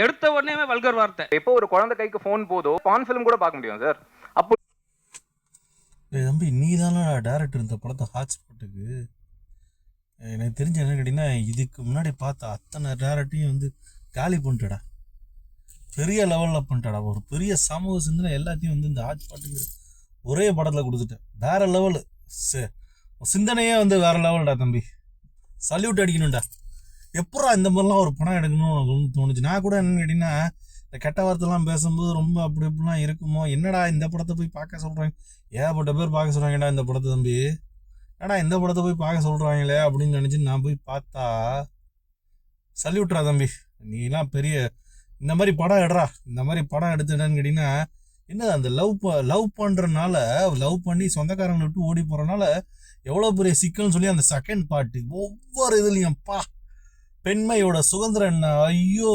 எடுத்த உடனே வல்கர் வார்த்தை. எப்போ ஒரு குழந்தை கைக்கு ஃபோன் போதோ பான் ஃபிலிம் கூட பார்க்க முடியும் சார். அப்போ தம்பி நீ தானே டேரக்டர் இந்த படத்தை ஹாட்ஸ்பாட்டுக்கு. எனக்கு தெரிஞ்ச என்ன கேட்டிங்கன்னா இதுக்கு முன்னாடி பார்த்த அத்தனை டேரக்டையும் வந்து காலி பண்ணிட்டடா, பெரிய லெவலில் பண்ணிட்டடா. ஒரு பெரிய சமூக சிந்தனை எல்லாத்தையும் வந்து இந்த ஹாட்ஸ்பாட்டுக்கு ஒரே படத்தில் கொடுத்துட்டேன். வேற லெவலு சிந்தனையே வந்து வேற லெவல்டா தம்பி. சல்யூட் அடிக்கணும்டா. எப்படா இந்த மாதிரிலாம் ஒரு படம் எடுக்கணும்னு உனக்கு தோணுச்சு. நான் கூட என்னன்னு கேட்டிங்கன்னா இந்த கெட்ட வார்த்தைலாம் பேசும்போது ரொம்ப அப்படி இப்படிலாம் இருக்குமோ, என்னடா இந்த படத்தை போய் பார்க்க சொல்கிறாங்க, ஏகப்பட்ட பேர் பார்க்க சொல்கிறாங்கடா இந்த படத்தை தம்பி, ஏடா இந்த படத்தை போய் பார்க்க சொல்கிறாங்களே அப்படின்னு நினச்சி நான் போய் பார்த்தா சல்யூட்ரா தம்பி. நீலாம் பெரிய இந்த மாதிரி படம் எடுறா, இந்த மாதிரி படம் எடுத்துட்டேன்னு கேட்டிங்கன்னா என்ன அந்த லவ் பண்ணுறனால, லவ் பண்ணி சொந்தக்காரங்களை விட்டு ஓடி போகிறனால எவ்வளோ பெரிய சிக்கல்னு சொல்லி அந்த செகண்ட் பார்ட்டு ஒவ்வொரு இதுலையும் பெண்மையோட சுதந்திரம் என்ன, ஐயோ